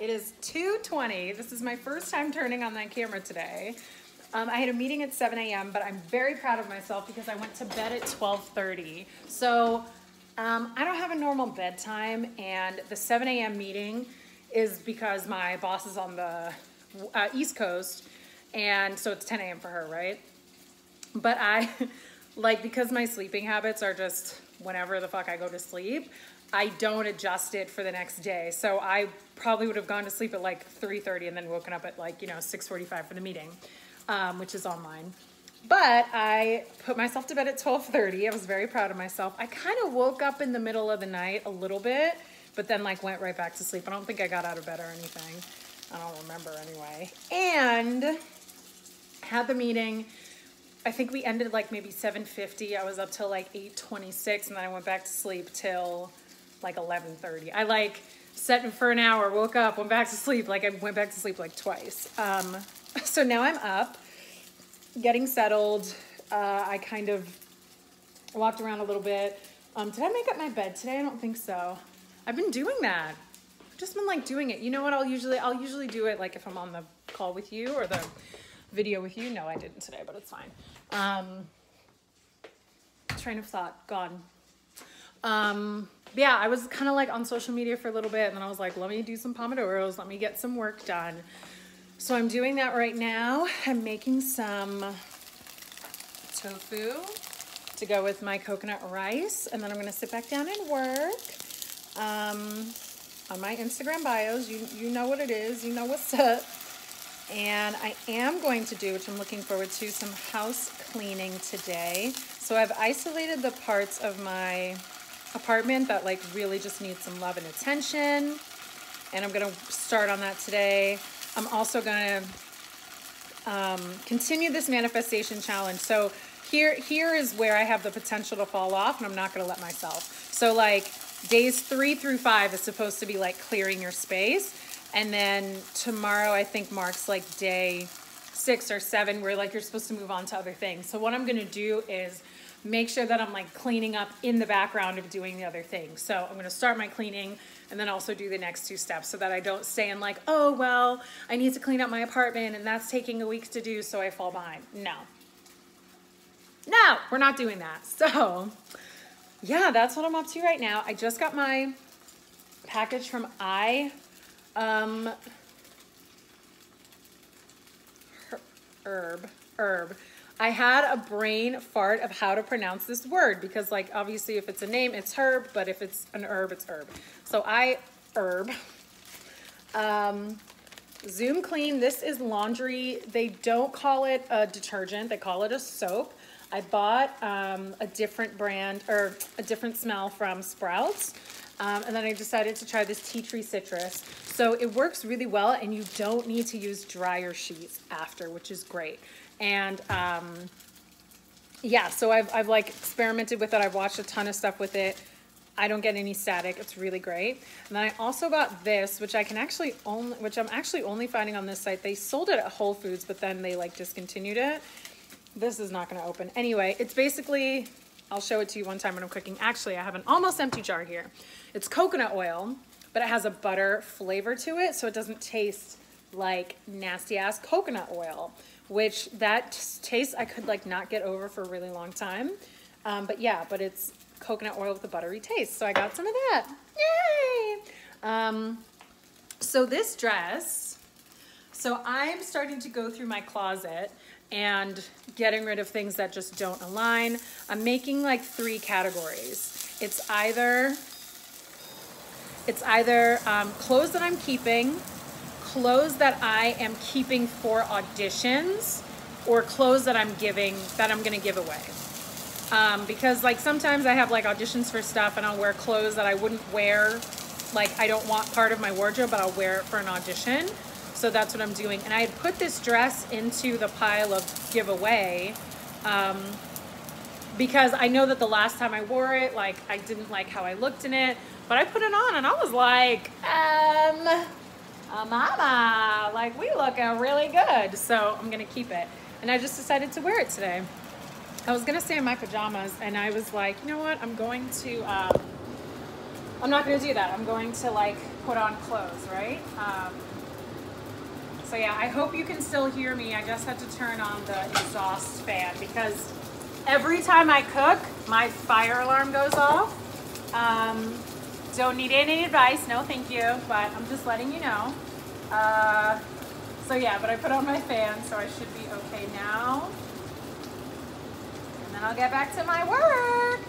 It is 2:20. This is my first time turning on that camera today. I had a meeting at 7 a.m., but I'm very proud of myself because I went to bed at 12:30. So I don't have a normal bedtime, and the 7 a.m. meeting is because my boss is on the East Coast, and so it's 10 a.m. for her, right? But I, because my sleeping habits are just whenever the fuck I go to sleep, I don't adjust it for the next day. So I probably would have gone to sleep at like 3:30 and then woken up at 6:45 for the meeting, which is online. But I put myself to bed at 12:30. I was very proud of myself. I kind of woke up in the middle of the night a little bit, but then went right back to sleep. I don't think I got out of bed or anything. I don't remember anyway. And had the meeting. I think we ended maybe 7:50. I was up till 8:26, and then I went back to sleep till 11:30. I set for an hour, woke up, went back to sleep. I went back to sleep twice. So now I'm up, getting settled. I kind of walked around a little bit. Did I make up my bed today? I don't think so. I've been doing that. I've just been doing it. You know what? I'll usually do it if I'm on the call with you or the video with you. No, I didn't today, but it's fine. Train of thought gone. Yeah, I was kind of on social media for a little bit, and then I was let me do some pomodoros, let me get some work done. So I'm doing that right now. I'm making some tofu to go with my coconut rice, and then I'm gonna sit back down and work. On my Instagram bios, you know what it is, you know what's up. And I am going to do, which I'm looking forward to, some house cleaning today. So I've isolated the parts of my apartment that really just need some love and attention. And I'm gonna start on that today. I'm also gonna continue this manifestation challenge. So here is where I have the potential to fall off, and I'm not gonna let myself. So days 3 through 5 is supposed to be clearing your space. And then tomorrow, I think, marks day 6 or 7 where you're supposed to move on to other things. So what I'm going to do is make sure that I'm cleaning up in the background of doing the other things. So I'm going to start my cleaning and then also do the next 2 steps so that I don't stay in oh, well, I need to clean up my apartment and that's taking a week to do, so I fall behind. No, we're not doing that. So yeah, that's what I'm up to right now. I just got my package from herb. I had a brain fart of how to pronounce this word because obviously if it's a name, it's herb, but if it's an herb, it's herb. So herb. Zoom Clean. This is laundry. They don't call it a detergent. They call it a soap. I bought a different brand or a different smell from Sprouts. And then I decided to try this tea tree citrus. So it works really well, and you don't need to use dryer sheets after, which is great. And yeah, so I've experimented with it. I've watched a ton of stuff with it. I don't get any static. It's really great. And then I also got this, which I'm actually only finding on this site. They sold it at Whole Foods, but then they discontinued it. This is not going to open. Anyway, it's basically, I'll show it to you one time when I'm cooking. Actually, I have an almost empty jar here. It's coconut oil, but it has a butter flavor to it, so it doesn't taste like nasty ass coconut oil, which that taste I could not get over for a really long time. But yeah, but it's coconut oil with a buttery taste. So I got some of that. Yay! So this dress, so I'm starting to go through my closet and getting rid of things that just don't align. I'm making 3 categories. It's either clothes that I'm keeping, clothes that I am keeping for auditions, or clothes that I'm gonna give away. Because sometimes I have auditions for stuff and I'll wear clothes that I wouldn't wear, I don't want part of my wardrobe, but I'll wear it for an audition. So that's what I'm doing. And I had put this dress into the pile of giveaway because I know that the last time I wore it, I didn't like how I looked in it, but I put it on and I was mama, we looking really good. So I'm gonna keep it. And I just decided to wear it today. I was gonna stay in my pajamas, and I was like, you know what? I'm going to I'm not gonna do that. I'm going to like put on clothes, right? So yeah, I hope you can still hear me. I just had to turn on the exhaust fan because every time I cook, my fire alarm goes off. Don't need any advice, no thank you, but I'm just letting you know. So yeah, but I put on my fan, so I should be okay now. And then I'll get back to my work.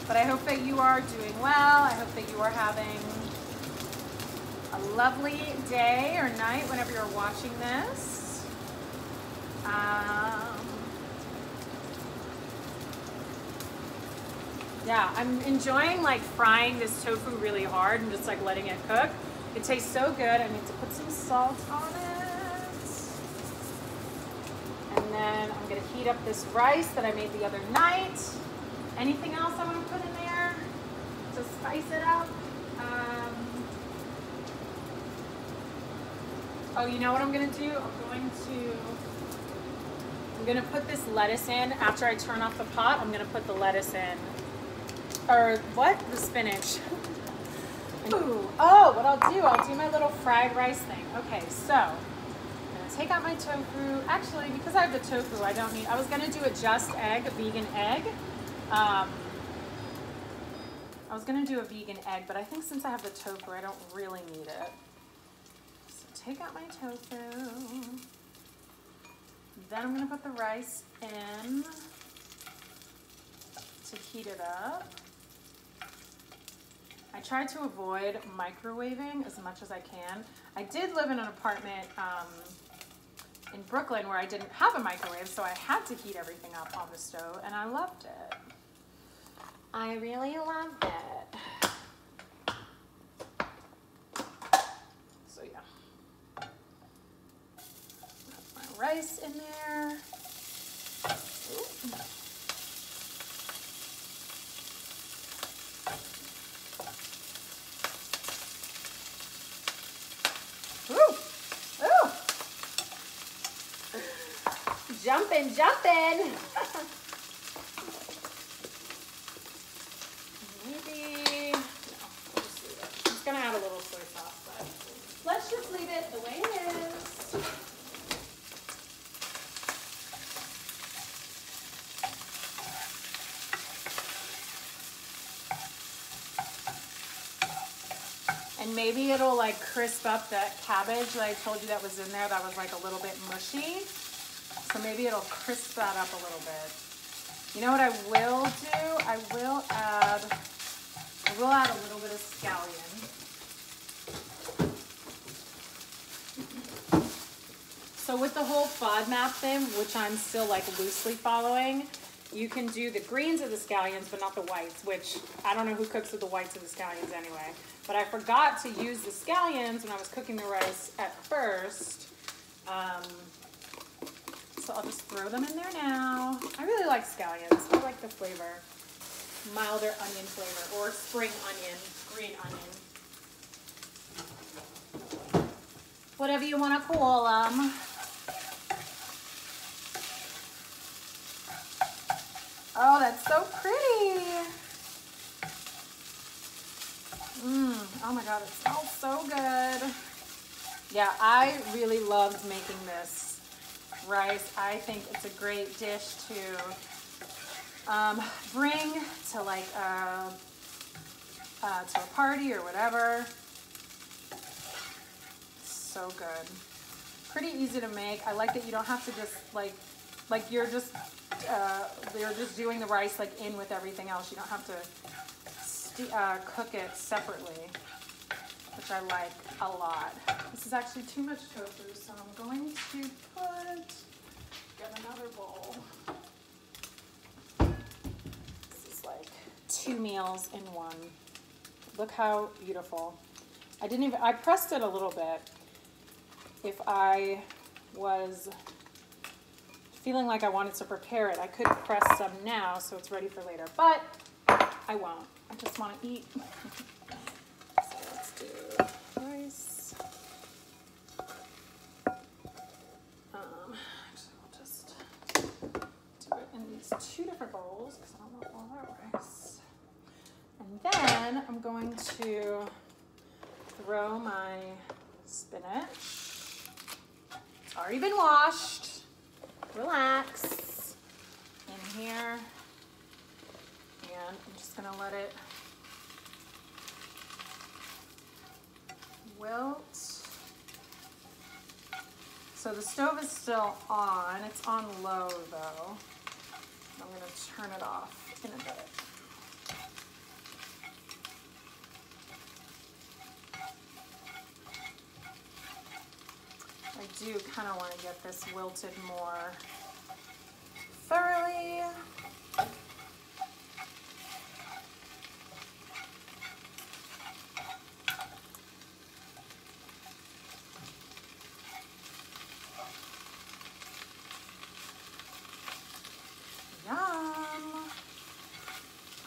But I hope that you are doing well. I hope that you are having a lovely day or night whenever you're watching this. Yeah, I'm enjoying like frying this tofu really hard and just like letting it cook. It tastes so good. I need to put some salt on it. And then I'm gonna heat up this rice that I made the other night. Anything else I want to put in there to spice it up? Oh, you know what I'm gonna do? I'm gonna put this lettuce in. After I turn off the pot, I'm gonna put the lettuce in. Or what? The spinach. Ooh. Oh, what I'll do my little fried rice thing. Okay, so I'm gonna take out my tofu. Actually, because I have the tofu, I don't need, I was gonna do a just egg, a vegan egg. I was gonna do a vegan egg, but I think since I have the tofu, I don't really need it. So take out my tofu. Then I'm gonna put the rice in to heat it up. I try to avoid microwaving as much as I can. I did live in an apartment in Brooklyn where I didn't have a microwave, so I had to heat everything up on the stove, and I loved it. I really loved it. So yeah. Put my rice in there. Ooh. Jumping. Maybe, no, we'll just leave it. I'm just gonna add a little soy sauce, but let's just leave it the way it is. And maybe it'll like crisp up that cabbage that I told you that was in there that was like a little bit mushy. So maybe it'll crisp that up a little bit. You know what I will do? I will add a little bit of scallion. So with the whole FODMAP thing, which I'm still like loosely following, you can do the greens of the scallions, but not the whites, which I don't know who cooks with the whites of the scallions anyway. But I forgot to use the scallions when I was cooking the rice at first. So I'll just throw them in there now. I really like scallions. I like the flavor. Milder onion flavor, or spring onion, green onion. Whatever you want to call them. Oh, that's so pretty. Oh my God, it smells so good. Yeah, I really loved making this rice. I think it's a great dish to bring to like to a party or whatever. So good. Pretty easy to make. I like that you don't have to just like you're just doing the rice like in with everything else. You don't have to cook it separately, which I like a lot. This is actually too much tofu, so I'm going to get another bowl. This is like 2 meals in one. Look how beautiful. I pressed it a little bit. If I was feeling like I wanted to prepare it, I could press some now so it's ready for later, but I won't. I just want to eat. So let's do rice. I'll just do it in these 2 different bowls because I don't want all that rice. And then I'm going to throw my spinach. It's already been washed. Relax. In here. And I'm just gonna let it wilt. So the stove is still on. It's on low though. I'm gonna turn it off in a bit. I do kind of want to get this wilted more thoroughly.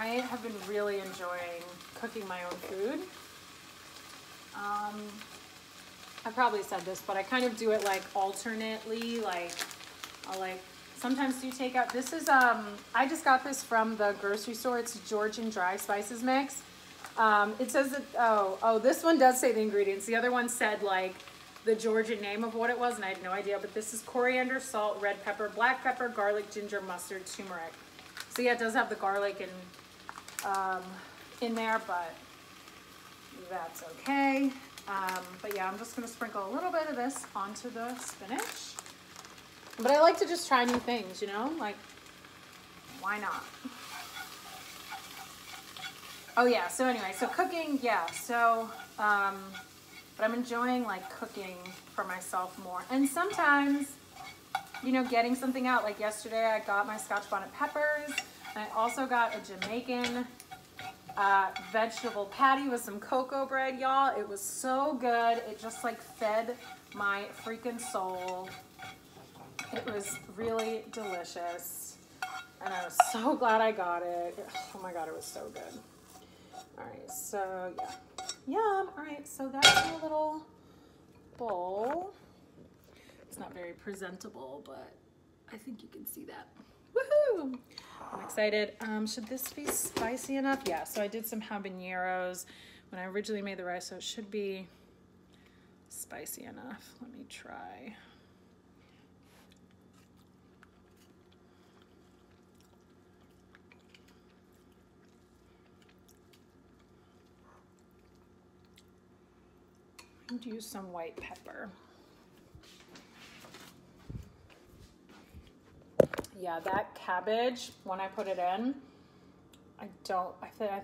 I have been really enjoying cooking my own food. I probably said this, but I kind of do it like alternately. Like I'll like sometimes do takeout. This is I just got this from the grocery store. It's Georgian dry spices mix. It says that oh this one does say the ingredients. The other one said like the Georgian name of what it was, and I had no idea. But this is coriander, salt, red pepper, black pepper, garlic, ginger, mustard, turmeric. So yeah, it does have the garlic and in there, but that's okay. But yeah, I'm just gonna sprinkle a little bit of this onto the spinach. But I like to just try new things, you know, like why not? Oh yeah, so anyway, so cooking, yeah, so, but I'm enjoying like cooking for myself more. And sometimes, you know, getting something out, like yesterday I got my Scotch bonnet peppers. I also got a Jamaican vegetable patty with some cocoa bread, y'all. It was so good. It just like fed my freaking soul. It was really delicious. And I was so glad I got it. Oh my God, it was so good. All right, so yeah. Yum. All right, so that's my little bowl. It's not very presentable, but I think you can see that. Woohoo! I'm excited. Should this be spicy enough? Yeah, so I did some habaneros when I originally made the rice, so it should be spicy enough. Let me try. And use some white pepper. Yeah, that cabbage, when I put it in, I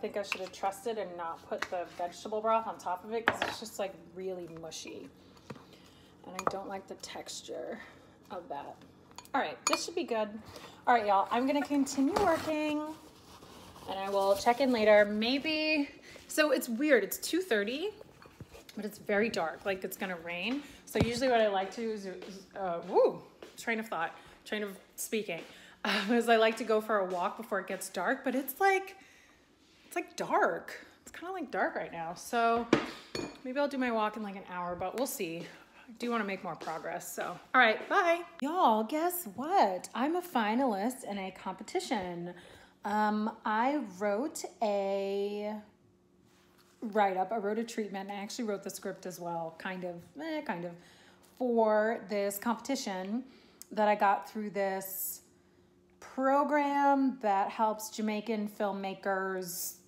think I should have trusted and not put the vegetable broth on top of it because it's just like really mushy. And I don't like the texture of that. All right, this should be good. All right, y'all, I'm gonna continue working and I will check in later. Maybe, so it's weird, it's 2:30, but it's very dark, like it's gonna rain. So usually what I like to do is train of speaking, is I like to go for a walk before it gets dark, but it's like dark. It's kind of like dark right now. So maybe I'll do my walk in like an hour, but we'll see. I do want to make more progress. So, all right, bye. Y'all, guess what? I'm a finalist in a competition. I wrote a write-up. I wrote a treatment. I actually wrote the script as well, kind of, for this competition that I got through this program that helps Jamaican filmmakers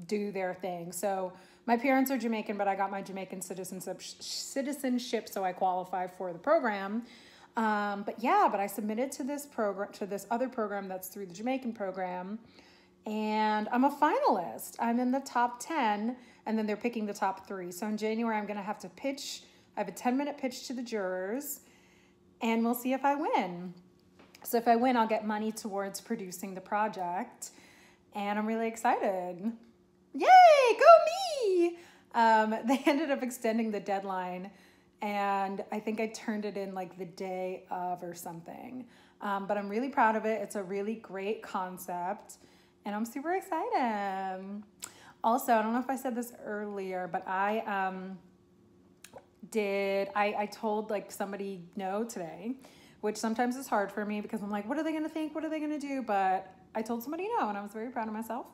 do their thing. So my parents are Jamaican, but I got my Jamaican citizenship, so I qualify for the program. But I submitted to this program, to this other program that's through the Jamaican program, and I'm a finalist. I'm in the top 10, and then they're picking the top 3. So in January, I'm gonna have to pitch. I have a 10-minute pitch to the jurors, and we'll see if I win. So if I win, I'll get money towards producing the project, and I'm really excited. Yay, go me! They ended up extending the deadline, and I think I turned it in like the day of or something. But I'm really proud of it. It's a really great concept, and I'm super excited. Also, I don't know if I said this earlier, but I told like somebody no today, which sometimes is hard for me because I'm like, what are they gonna think? What are they gonna do? But I told somebody no, and I was very proud of myself.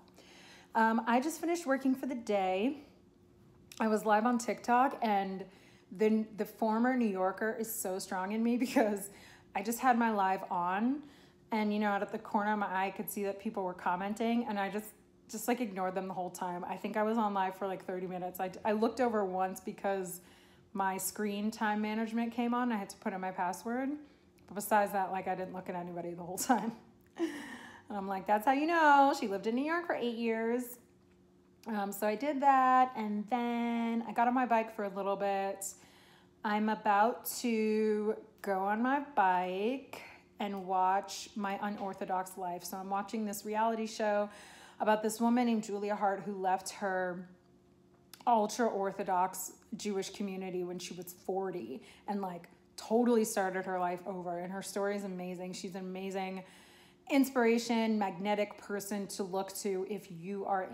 I just finished working for the day. I was live on TikTok, and the former New Yorker is so strong in me because I just had my live on, and you know, out of the corner of my eye, I could see that people were commenting, and I just like ignored them the whole time. I think I was on live for like 30 minutes. I looked over once because my screen time management came on. I had to put in my password. But besides that, like, I didn't look at anybody the whole time. And I'm like, that's how you know. She lived in New York for 8 years. So I did that, and then I got on my bike for a little bit. I'm about to go on my bike and watch My Unorthodox Life. So I'm watching this reality show about this woman named Julia Hart who left her ultra-Orthodox Jewish community when she was 40 and like totally started her life over. And her story is amazing. She's an amazing inspiration, magnetic person to look to if you are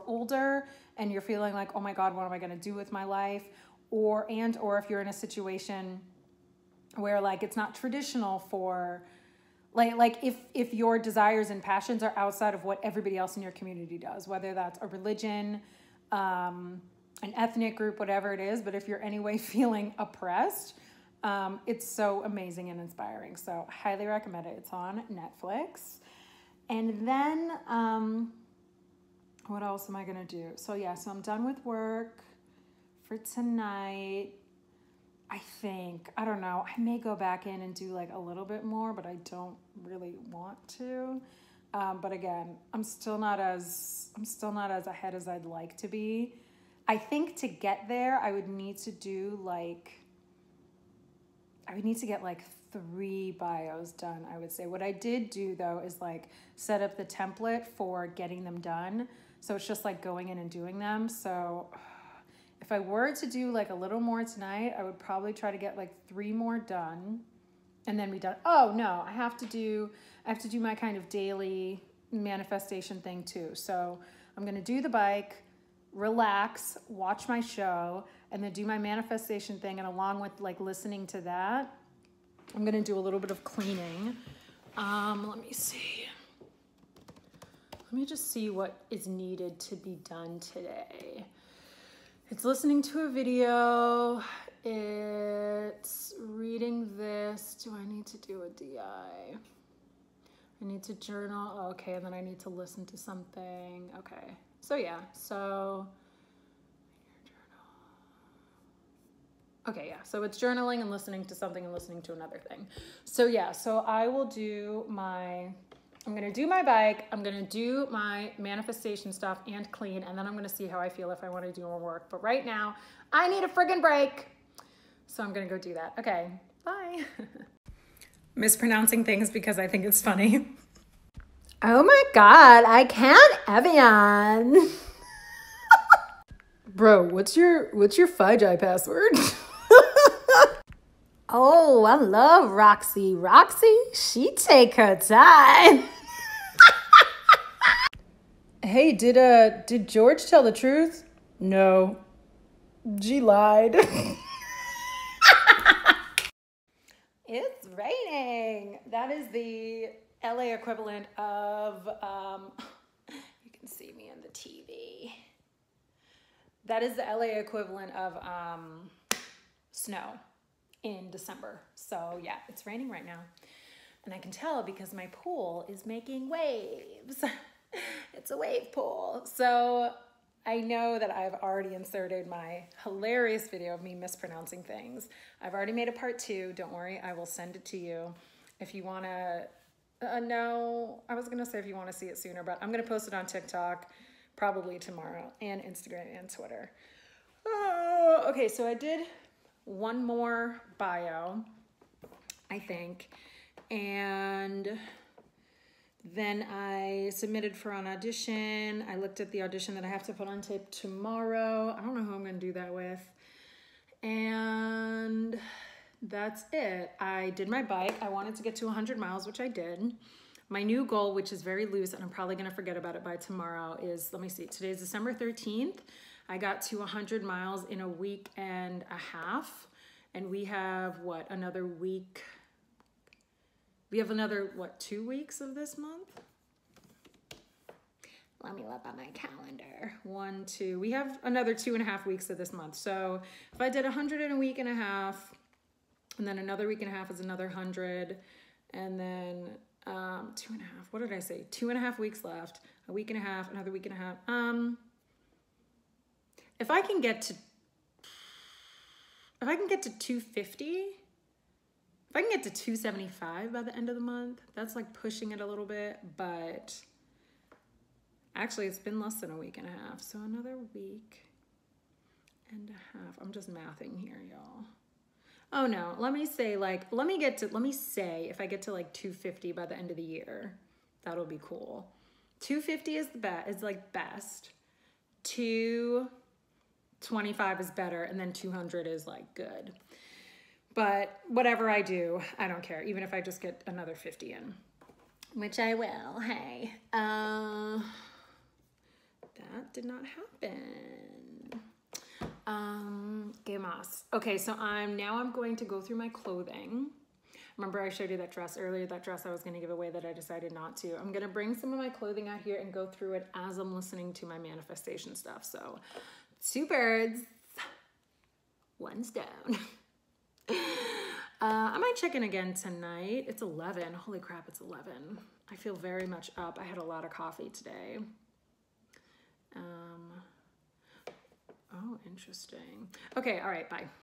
older and you're feeling like, oh my God, what am I going to do with my life? Or if you're in a situation where like it's not traditional for like if your desires and passions are outside of what everybody else in your community does, whether that's a religion, an ethnic group, whatever it is, but if you're anyway feeling oppressed, it's so amazing and inspiring. So highly recommend it. It's on Netflix. And then, what else am I going to do? So yeah, so I'm done with work for tonight. I don't know. I may go back in and do like a little bit more, but I don't really want to. But again, I'm still not as ahead as I'd like to be. I think to get there, I would need to get like 3 bios done, I would say. What I did do though is like set up the template for getting them done. So it's just like going in and doing them. So if I were to do like a little more tonight, I would probably try to get like 3 more done and then be done. Oh no, I have to do my kind of daily manifestation thing too. So I'm going to do the bike, relax, watch my show, and then do my manifestation thing. And along with like listening to that, I'm going to do a little bit of cleaning. Let me see. Let me just see what is needed to be done today. It's listening to a video. It's reading this. Do I need to do a DI? I need to journal. Okay, and then I need to listen to something. Okay. So yeah, so okay, yeah, so it's journaling and listening to something and listening to another thing. So yeah, so I will do I'm going to do my bike, I'm going to do my manifestation stuff and clean, and then I'm going to see how I feel if I want to do more work. But right now, I need a friggin' break. So I'm going to go do that. Okay, bye. Mispronouncing things because I think it's funny. Oh my God, I can't, Evian. Bro, what's your 5G password? Oh, I love Roxy. Roxy, she take her time. Hey, did George tell the truth? No. She lied. It's raining. That is the LA equivalent of you can see me on the TV. That is the LA equivalent of snow in December. So yeah, it's raining right now. And I can tell because my pool is making waves. It's a wave pool. So I know that I've already inserted my hilarious video of me mispronouncing things. I've already made a part 2. Don't worry, I will send it to you. If you want to, no, I was going to say if you want to see it sooner, but I'm going to post it on TikTok probably tomorrow, and Instagram and Twitter. Oh, okay, so I did one more bio, I think, and then I submitted for an audition. I looked at the audition that I have to put on tape tomorrow. I don't know who I'm going to do that with. And that's it. I did my bike. I wanted to get to 100 miles, which I did. My new goal, which is very loose, and I'm probably going to forget about it by tomorrow, is, let me see, today's December 13th. I got to 100 miles in a week and a half. And we have, what, another week? We have another, what, 2 weeks of this month? Let me look at my calendar. 1, 2, we have another 2.5 weeks of this month. So if I did 100 in a week and a half, and then another week and a half is another 100, and then 2.5, what did I say? 2.5 weeks left, a week and a half, another week and a half. If I can get to 250, if I can get to 275 by the end of the month, that's like pushing it a little bit, but actually it's been less than a week and a half. So another week and a half. I'm just mathing here, y'all. Oh no, let me say if I get to like 250 by the end of the year, that'll be cool. 250 is like best. 225 is better, and then 200 is like good. But whatever I do, I don't care, even if I just get another 50 in, which I will. Hey, that did not happen. ¿Qué más? Okay, so I'm going to go through my clothing. Remember I showed you that dress earlier, that dress I was going to give away that I decided not to. I'm going to bring some of my clothing out here and go through it as I'm listening to my manifestation stuff. So 2 birds, 1 stone. I might check in again tonight. It's 11. Holy crap, it's 11. I feel very much up. I had a lot of coffee today. Oh, interesting. Okay, all right, bye.